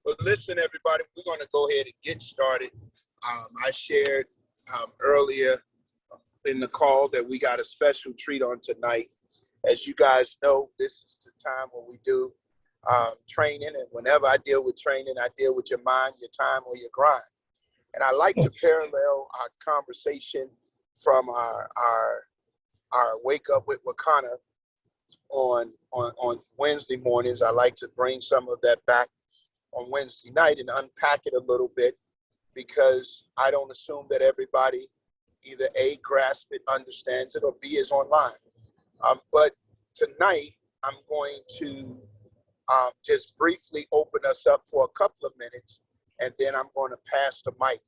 Well, listen, everybody, we're going to go ahead and get started. I shared earlier in the call that we got a special treat on tonight. As you guys know, this is the time when we do training. And whenever I deal with training, I deal with your mind, your time, or your grind. And I like to parallel our conversation from our Wake Up with Wakana on Wednesday mornings. I like to bring some of that back on Wednesday night and unpack it a little bit, because I don't assume that everybody either A, grasp it, understands it, or B, is online. But tonight, I'm going to just briefly open us up for a couple of minutes, and then I'm going to pass the mic.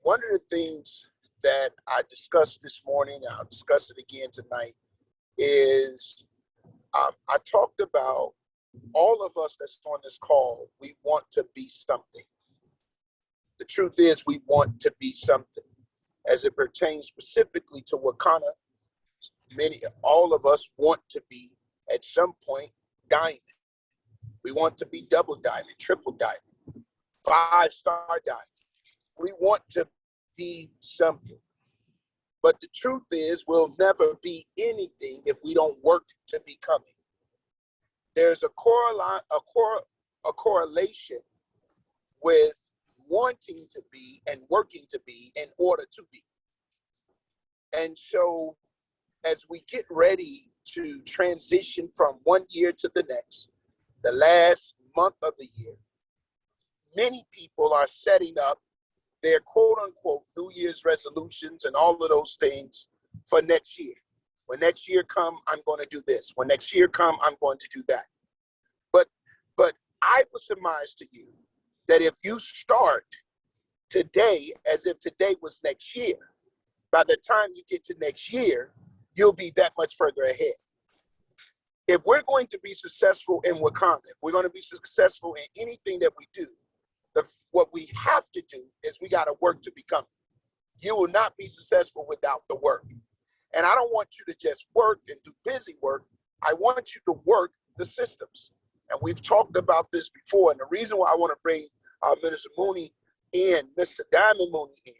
One of the things that I discussed this morning, I'll discuss it again tonight, is I talked about all of us that's on this call, we want to be something. The truth is, we want to be something. As it pertains specifically to Wakana, all of us want to be, at some point, diamond. We want to be double diamond, triple diamond, 5-star diamond. We want to be something. But the truth is, we'll never be anything if we don't work to become it. There's a correlation with wanting to be and working to be in order to be. And so as we get ready to transition from one year to the next, the last month of the year, many people are setting up their quote unquote New Year's resolutions and all of those things for next year. When next year come, I'm going to do this. When next year come, I'm going to do that. But I would surmise to you that if you start today as if today was next year, by the time you get to next year, you'll be that much further ahead. If we're going to be successful in Wakanda, if we're going to be successful in anything that we do, what we have to do is we got to work to become it. You will not be successful without the work. And I don't want you to just work and do busy work. I want you to work the systems. And we've talked about this before. And the reason why I want to bring Minister Mooney in, Mr. Diamond Mooney in,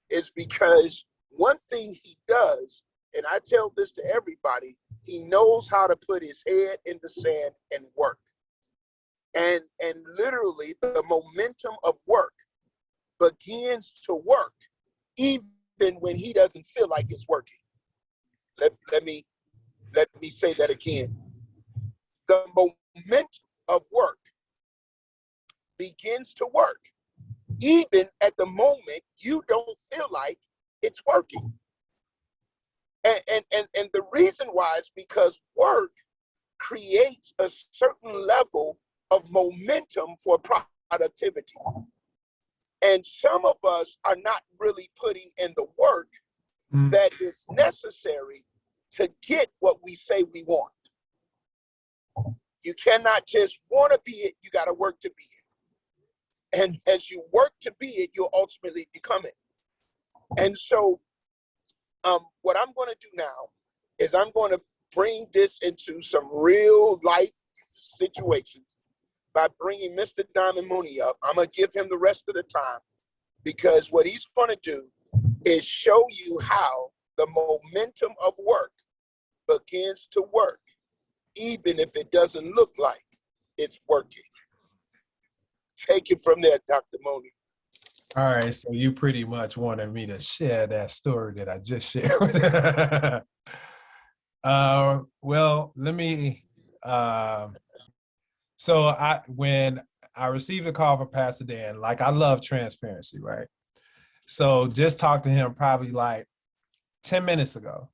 is because one thing he does, and I tell this to everybody, he knows how to put his head in the sand and work. And literally the momentum of work begins to work even when he doesn't feel like it's working. Let me say that again. The momentum of work begins to work even at the moment you don't feel like it's working. And the reason why is because work creates a certain level of momentum for productivity. And some of us are not really putting in the work that is necessary to get what we say we want. You cannot just want to be it, you got to work to be it. And as you work to be it, you'll ultimately become it. And so what I'm going to do now is I'm going to bring this into some real life situations by bringing Mr. Diamond Mooney up. I'm going to give him the rest of the time, because what he's going to do is show you how the momentum of work begins to work, even if it doesn't look like it's working. Take it from there, Dr. Mooney. All right, so you pretty much wanted me to share that story that I just shared. Well, let me, when I received a call from Pastor Dan, like, I love transparency, right? So just talked to him probably like 10 minutes ago.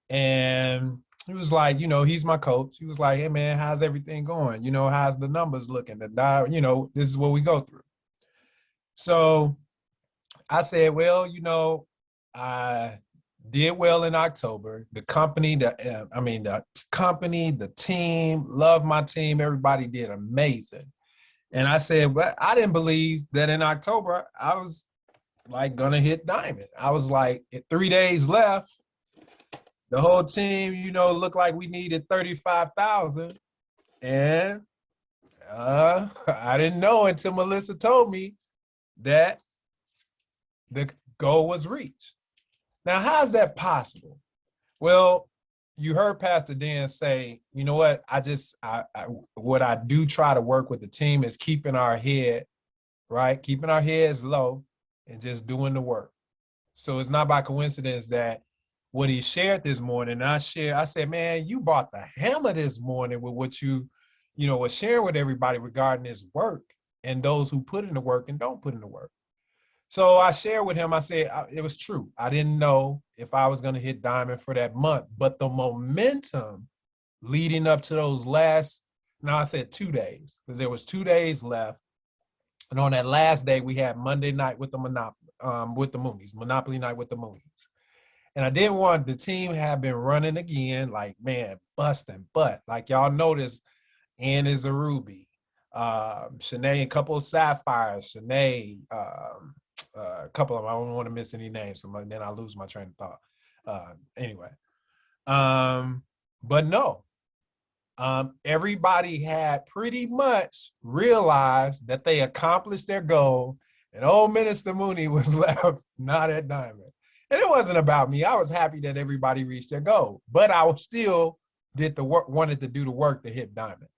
And he was like, he's my coach. He was like, hey man, how's everything going? How's the numbers looking? This is what we go through. So I said, well, I did well in October. The company, the team, love my team. Everybody did amazing. And I said, well, I didn't believe that in October I was like gonna hit diamond. I was like, 3 days left. The whole team, looked like we needed 35,000. And I didn't know until Melissa told me that the goal was reached. Now, how's that possible? Well, you heard Pastor Dan say, you know what? What I do try to work with the team is keeping our head, right? Keeping our heads low and just doing the work. So it's not by coincidence that what he shared this morning, I said, man, you bought the hammer this morning with what was sharing with everybody regarding his work and those who put in the work and don't put in the work. So I shared with him, I said, it was true. I didn't know if I was going to hit diamond for that month, but the momentum leading up to those now I said 2 days, because there was 2 days left. And on that last day, we had Monday night with the Moonies, Monopoly night with the Moonies. And I didn't want the team had been running again, like, man, busting. But like y'all noticed, Ann is a ruby. Shanae, a couple of sapphires. Shanae, a couple of them. I don't want to miss any names, so then I lose my train of thought. Anyway, but no, everybody had pretty much realized that they accomplished their goal, and old Minister Mooney was left not at diamond. And it wasn't about me. I was happy that everybody reached their goal, but I was still wanted to do the work to hit diamond.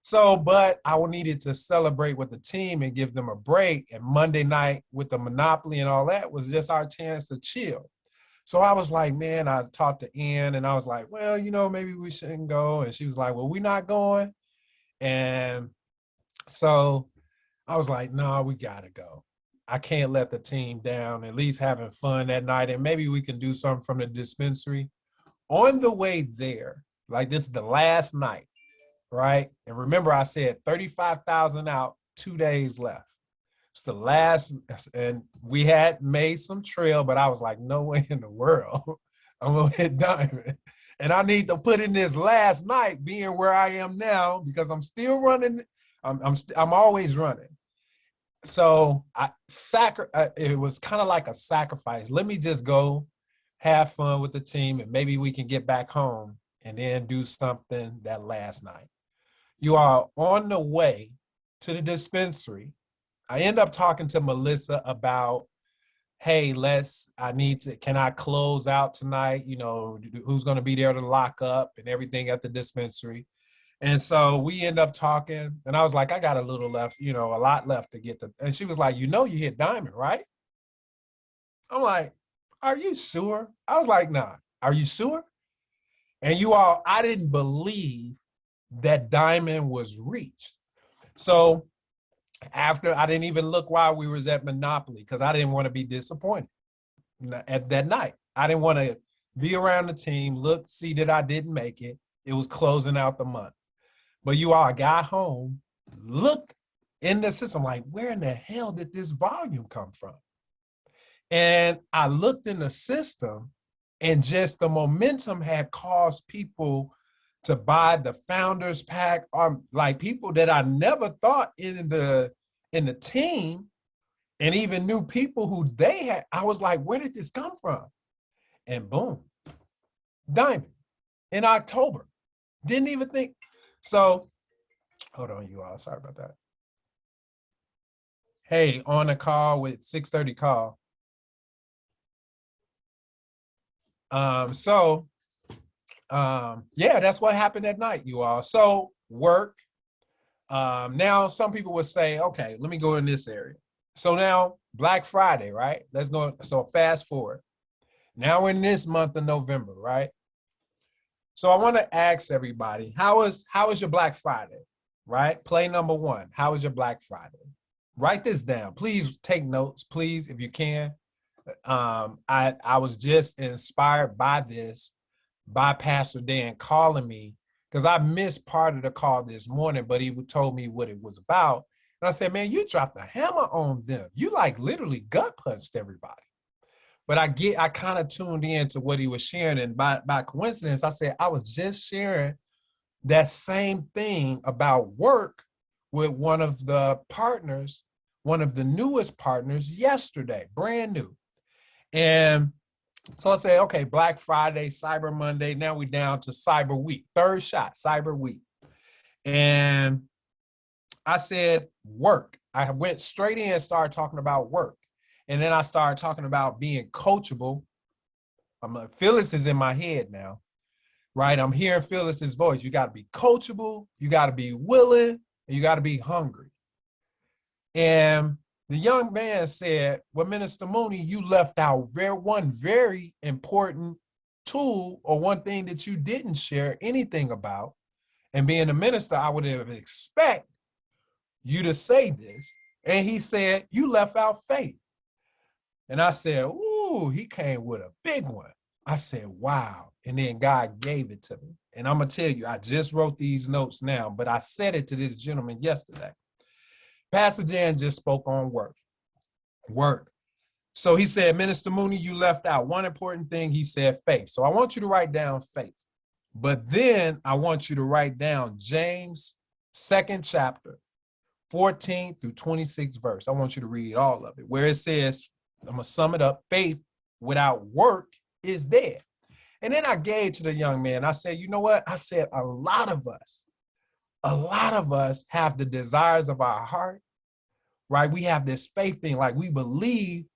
So, but I needed to celebrate with the team and give them a break. And Monday night with the Monopoly and all that was just our chance to chill. So I was like, man, I talked to Ann and I was like, well, maybe we shouldn't go. And she was like, well, we're not going. And so I was like, no, we got to go. I can't let the team down, at least having fun that night. And maybe we can do something from the dispensary. On the way there, like this is the last night, right? And remember, I said 35,000 out, 2 days left. It's the last, and we had made some trail, but I was like, no way in the world I'm gonna hit diamond. And I need to put in this last night being where I am now because I'm still running. I'm always running. So it was kind of like a sacrifice. Let me just go have fun with the team and maybe we can get back home and then do something that last night. You are on the way to the dispensary. I end up talking to Melissa about, hey, can I close out tonight? Who's going to be there to lock up and everything at the dispensary? And so we end up talking and I was like, I got a little left, a lot left to get to. And she was like, you hit diamond, right? I'm like, are you sure? I was like, nah, are you sure? And I didn't believe that diamond was reached. So after, I didn't even look while we was at Monopoly because I didn't want to be disappointed at that night. I didn't want to be around the team, see that I didn't make it. It was closing out the month. But I got home, looked in the system, like, where in the hell did this volume come from? And I looked in the system and just the momentum had caused people to buy the founders pack, like people that I never thought in the team and even knew people who they had. I was like, where did this come from? And boom, diamond in October. Didn't even think. So hold on, you all. Sorry about that. Hey, on a call with 6:30 call. Yeah, that's what happened that night, you all. So work. Now some people would say, okay, let me go in this area. So now Black Friday, right? Let's go. So fast forward. Now we're in this month of November, right? So I want to ask everybody, how is your Black Friday, right? Play number one. How is your Black Friday? Write this down. Please take notes, please, if you can. I was just inspired by this, by Pastor Dan calling me, because I missed part of the call this morning, but he told me what it was about. And I said, man, you dropped a hammer on them. You like literally gut punched everybody. But I kind of tuned in to what he was sharing. And by coincidence, I said, I was just sharing that same thing about work with one of the partners, one of the newest partners yesterday, brand new. And so I say, okay, Black Friday, Cyber Monday. Now we're down to Cyber Week, third shot, Cyber Week. And I said work. I went straight in and started talking about work. And then I started talking about being coachable. Phyllis is in my head now, right? I'm hearing Phyllis's voice. You got to be coachable, you got to be willing, and you got to be hungry. And the young man said, well, Minister Mooney, you left out one very important tool, or one thing that you didn't share anything about. And being a minister, I would have expect you to say this. And he said, you left out faith. And I said, ooh, he came with a big one. I said, wow. And then God gave it to me. And I'm going to tell you, I just wrote these notes now, but I said it to this gentleman yesterday. Pastor Jan just spoke on work. So he said, Minister Mooney, you left out one important thing. He said faith. So I want you to write down faith. But then I want you to write down James 2nd chapter, 14 through 26 verse. I want you to read all of it, where it says, I'm going to sum it up, faith without work is dead. And then I gave to the young man, I said, you know what? I said, a lot of us have the desires of our heart, right? We have this faith thing, like we believe,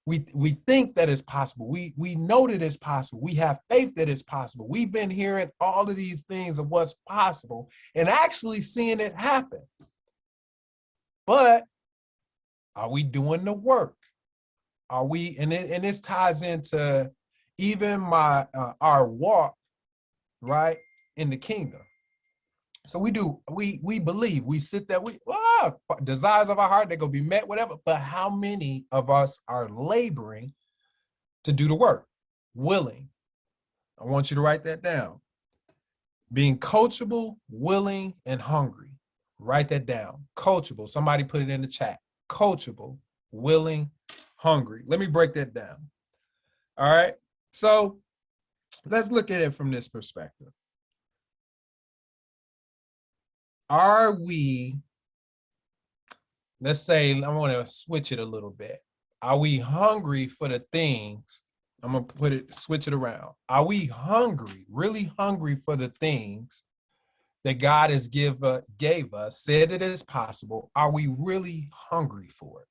we think that it's possible. We know that it's possible. We have faith that it's possible. We've been hearing all of these things of what's possible and actually seeing it happen. But are we doing the work? Are we, and this ties into even our walk, right, in the kingdom. So we believe, we sit there, desires of our heart, they're going to be met, whatever. But how many of us are laboring to do the work? Willing. I want you to write that down. Being coachable, willing, and hungry. Write that down. Coachable. Somebody put it in the chat. Coachable, willing, hungry. Let me break that down. All right. So let's look at it from this perspective. Are we, let's say, I want to switch it a little bit. Are we hungry for the things? I'm going to switch it around. Are we hungry, really hungry for the things that God has gave us, said it is possible? Are we really hungry for it?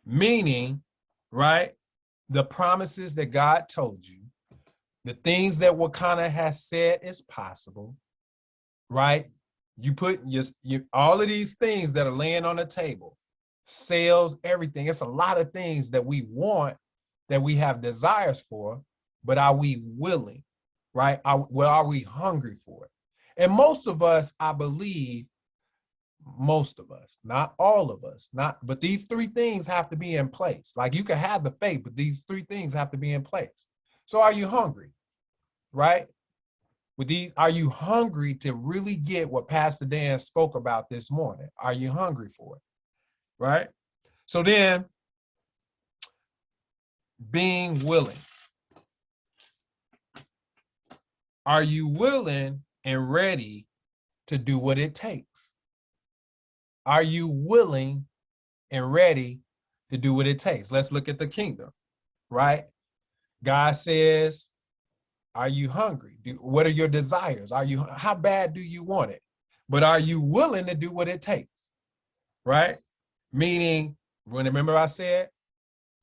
Meaning, right, the promises that God told you, the things that Wakanda has said is possible, right? You put all of these things that are laying on the table, sales, everything. It's a lot of things that we want, that we have desires for, but are we willing, right? Are we hungry for it? And most of us, I believe, most of us, not all of us, but these three things have to be in place. Like you can have the faith, but these three things have to be in place. So are you hungry, right? Are you hungry to really get what Pastor Dan spoke about this morning? Are you hungry for it, right? So then, being willing. Are you willing and ready to do what it takes? Are you willing and ready to do what it takes? Let's look at the kingdom, right? God says, are you hungry? What are your desires? How bad do you want it? But are you willing to do what it takes, right? Meaning, remember I said,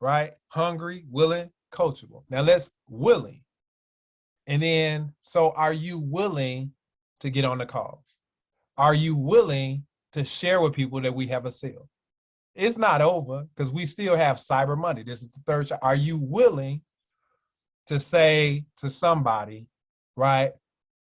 right? Hungry, willing, coachable. Now let's willing. And then, so are you willing to get on the calls? Are you willing to share with people that we have a sale? It's not over because we still have Cyber Monday. This is the third shot. Are you willing to say to somebody, right,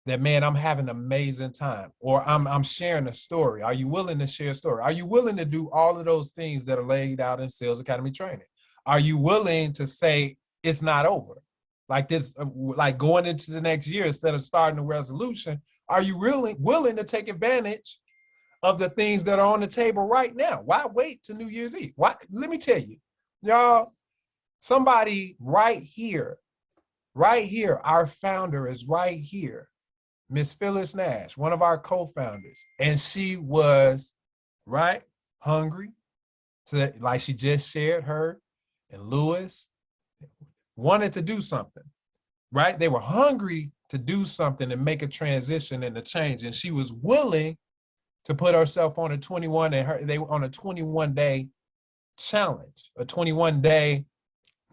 that, man, I'm having an amazing time, or I'm sharing a story? Are you willing to share a story? Are you willing to do all of those things that are laid out in Sales Academy training? Are you willing to say it's not over? Like this, like going into the next year instead of starting a resolution, are you really willing to take advantage of the things that are on the table right now? Why wait to New Year's Eve? Why? Let me tell you, y'all, somebody right here, our founder is right here, Miss Phyllis Nash, one of our co-founders, and she was, right, hungry, like she just shared, her and Lewis wanted to do something, right? They were hungry to do something and make a transition and a change, and she was willing to put herself on a 21 and they were on a 21-day challenge, a 21-day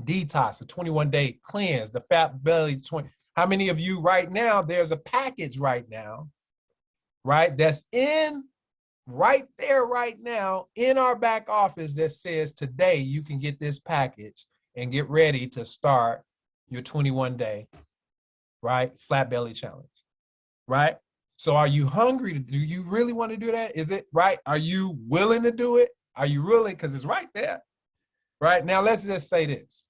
detox, a 21-day cleanse, the fat belly 20. How many of you right now, there's a package right now, right? That's in right there right now in our back office that says today you can get this package and get ready to start your 21-day, right? Flat belly challenge, right? So are you hungry? Do you really want to do that? Is it right? Are you willing to do it? Are you really? Because it's right there, right? Now, let's just say this.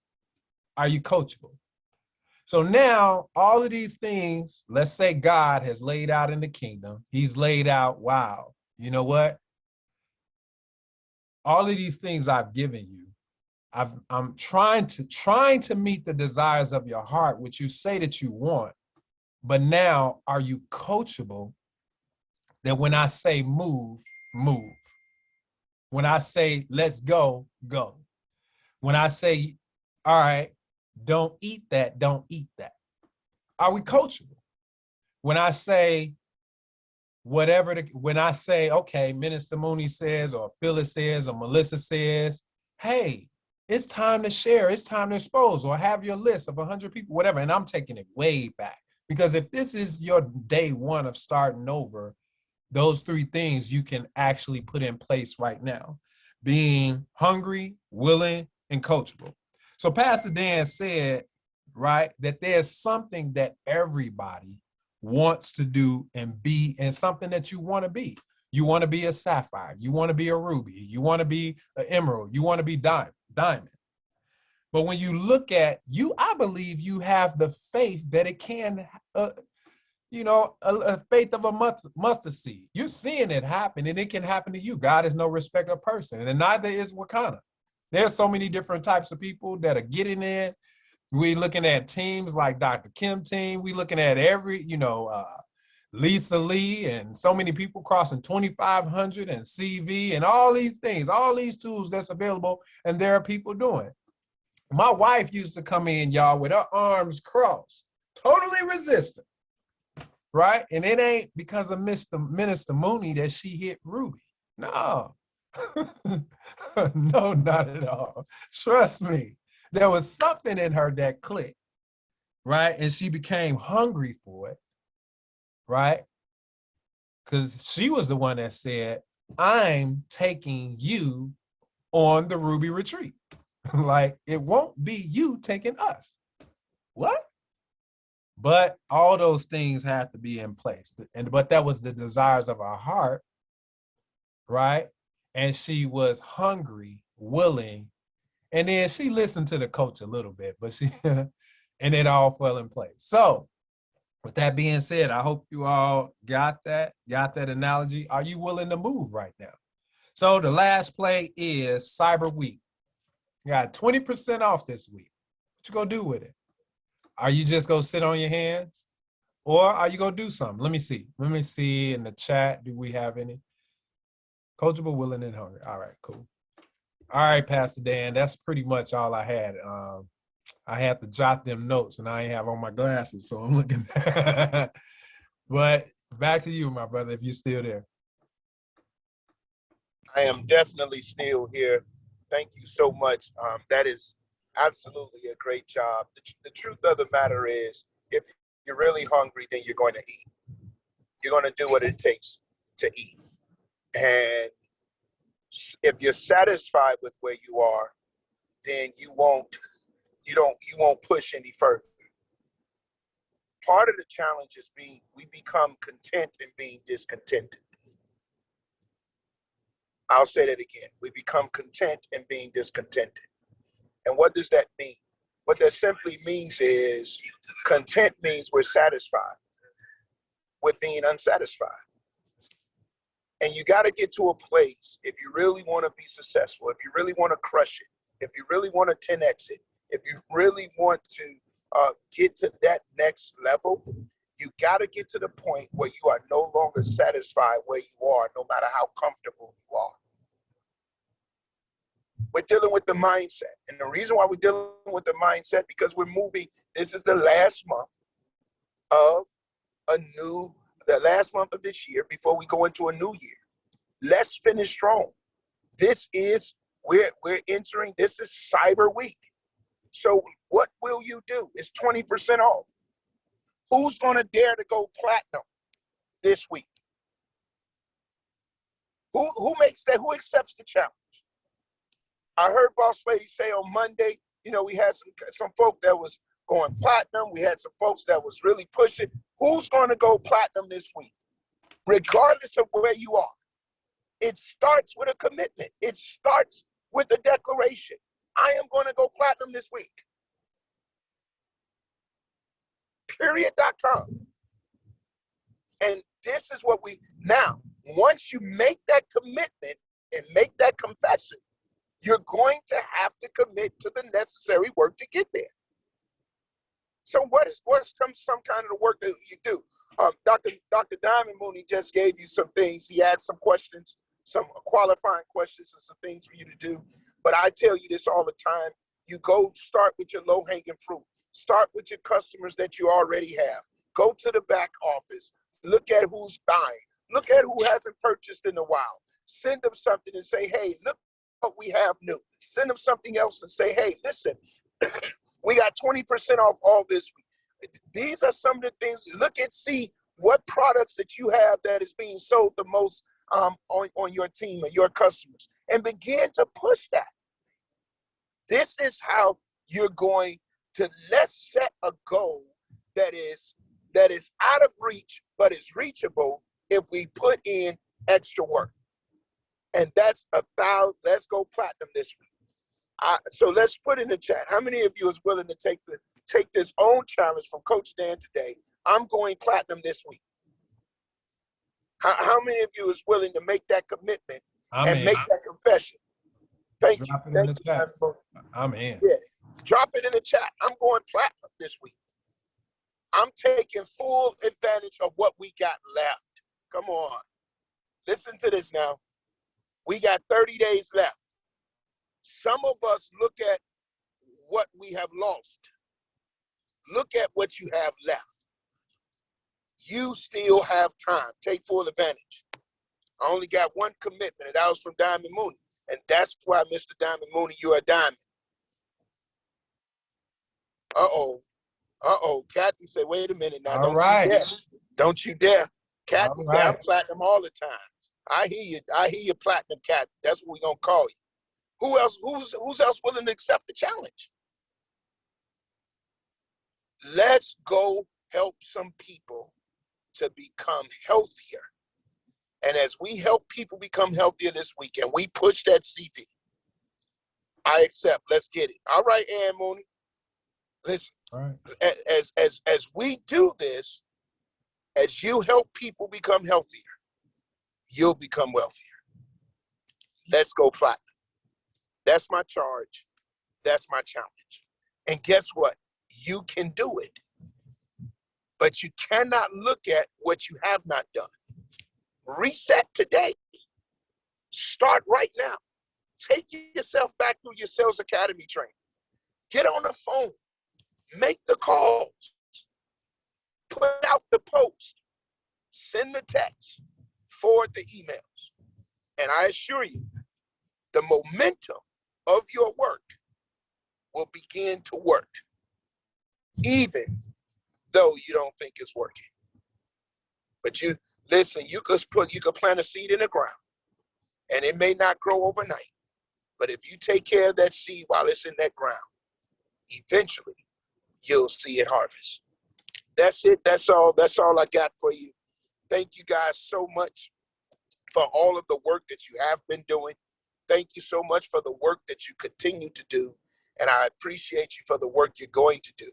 Are you coachable? So now all of these things, let's say God has laid out in the kingdom. He's laid out, wow, you know what? All of these things I've given you, I'm trying to meet the desires of your heart, which you say that you want. But now, are you coachable? That when I say move, move. When I say let's go, go. When I say, all right, don't eat that, don't eat that. Are we coachable? When I say when I say, okay, Minister Mooney says, or Phyllis says, or Melissa says, hey, it's time to share, it's time to expose, or have your list of 100 people, whatever. And I'm taking it way back. Because if this is your day one of starting over, those three things you can actually put in place right now. Being hungry, willing, and coachable. So Pastor Dan said, right, that there's something that everybody wants to do and be, and something that you want to be. You want to be a sapphire. You want to be a ruby. You want to be an emerald. You want to be diamond. But when you look at you, I believe you have the faith that it can, a faith of a mustard seed. You're seeing it happen, and it can happen to you. God is no respecter of person, and neither is Wakanda. There's so many different types of people that are getting in. We're looking at teams like Dr. Kim team. We're looking at every, Lisa Lee, and so many people crossing 2,500 and CV and all these things, all these tools that's available, and there are people doing. My wife used to come in, y'all, with her arms crossed, totally resistant, right? And it ain't because of Minister Mooney that she hit Ruby. No, no, not at all. Trust me. There was something in her that clicked, right? And she became hungry for it, right? Because she was the one that said, I'm taking you on the Ruby retreat. Like, it won't be you taking us. What? But all those things have to be in place. But that was the desires of our heart, right? And she was hungry, willing, and then she listened to the coach a little bit, but she, and it all fell in place. So with that being said, I hope you all got that analogy. Are you willing to move right now? So the last play is Cyber Week. You got 20% off this week. What you gonna do with it? Are you just gonna sit on your hands? Or are you gonna do something? Let me see in the chat. Do we have any? Coachable, willing, and hungry. All right, cool. All right, Pastor Dan, that's pretty much all I had. I had to jot them notes, and I ain't have on my glasses, so I'm looking. But back to you, my brother, if you're still there. I am definitely still here. Thank you so much. That is absolutely a great job. The truth of the matter is, if you're really hungry, then you're going to eat. You're going to do what it takes to eat. And if you're satisfied with where you are, then you won't push any further. Part of the challenge is we become content in being discontented. I'll say that again. We become content in being discontented. And what does that mean? What that simply means is content means we're satisfied with being unsatisfied. And you got to get to a place, if you really want to be successful, if you really want to crush it, if you really want to 10x it, if you really want to get to that next level, you got to get to the point where you are no longer satisfied where you are, no matter how comfortable you are. We're dealing with the mindset. And the reason why we're dealing with the mindset, because we're moving, this is the last month of the last month of this year before we go into a new year. Let's finish strong. We're entering, this is Cyber Week. So what will you do? It's 20% off. Who's going to dare to go platinum this week? Who makes that? Who accepts the challenge? I heard Boss Lady say on Monday, we had some folk that was going platinum. We had some folks that was really pushing. Who's going to go platinum this week? Regardless of where you are. It starts with a commitment. It starts with a declaration. I am going to go platinum this week. Period.com. And this is what now, once you make that commitment and make that confession, you're going to have to commit to the necessary work to get there. So what's some kind of the work that you do? Dr. Diamond Mooney just gave you some things. He had some questions, some qualifying questions and some things for you to do. But I tell you this all the time. You go start with your low-hanging fruit. Start with your customers that you already have. Go to the back office. Look at who's buying. Look at who hasn't purchased in a while. Send them something and say, hey, look what we have new. Send them something else and say, hey, listen, we got 20% off all this week. These are some of the things. Look and see what products that you have that is being sold the most on your team and your customers, and begin to push that. This is how you're going to, let's set a goal that is out of reach, but is reachable if we put in extra work. And that's about, let's go platinum this week. So let's put in the chat. How many of you is willing to take this own challenge from Coach Dan today? I'm going platinum this week. How many of you is willing to make that commitment and make that confession? Thank you. Drop it in the chat. I'm in. Yeah. Drop it in the chat. I'm going platinum this week. I'm taking full advantage of what we got left. Come on. Listen to this now. We got 30 days left. Some of us look at what we have lost. Look at what you have left. You still have time. Take full advantage. I only got one commitment, and that was from Diamond Mooney. And that's why, Mr. Diamond Mooney, you're a diamond. Uh-oh. Kathy said, wait a minute now. All right. You dare. Don't you dare. Kathy said, Right. I'm platinum all the time. I hear you, platinum Kathy. That's what we're going to call you. Who else? Who's else willing to accept the challenge? Let's go help some people to become healthier. And as we help people become healthier this week and we push that CV, I accept. Let's get it. All right, Ann Mooney. Listen, Right. As we do this, as you help people become healthier, you'll become wealthier. Let's go platinum. That's my charge. That's my challenge. And guess what? You can do it. But you cannot look at what you have not done. Reset today. Start right now. Take yourself back through your sales academy training. Get on the phone. Make the calls. Put out the post. Send the text. Forward the emails. And I assure you, the momentum of your work will begin to work, even though you don't think it's working. But you could plant a seed in the ground, and it may not grow overnight. But if you take care of that seed while it's in that ground, eventually you'll see it harvest. That's it. That's all I got for you. Thank you guys so much for all of the work that you have been doing. Thank you so much for the work that you continue to do. And I appreciate you for the work you're going to do.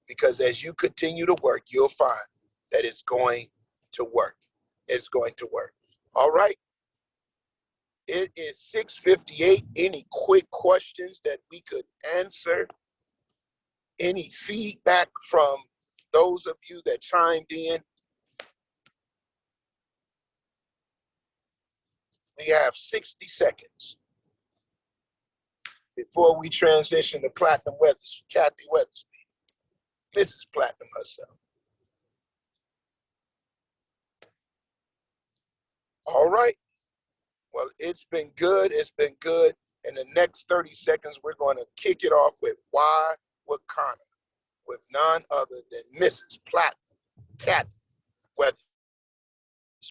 Because as you continue to work, you'll find that it's going to work. It's going to work. All right. It is 6:58. Any quick questions that we could answer? Any feedback from those of you that chimed in? We have 60 seconds before we transition to Platinum Kathy Weathersby, Mrs. Platinum herself. All right. Well, it's been good. It's been good. In the next 30 seconds, we're going to kick it off with Why Wakana with none other than Mrs. Platinum Kathy Weather.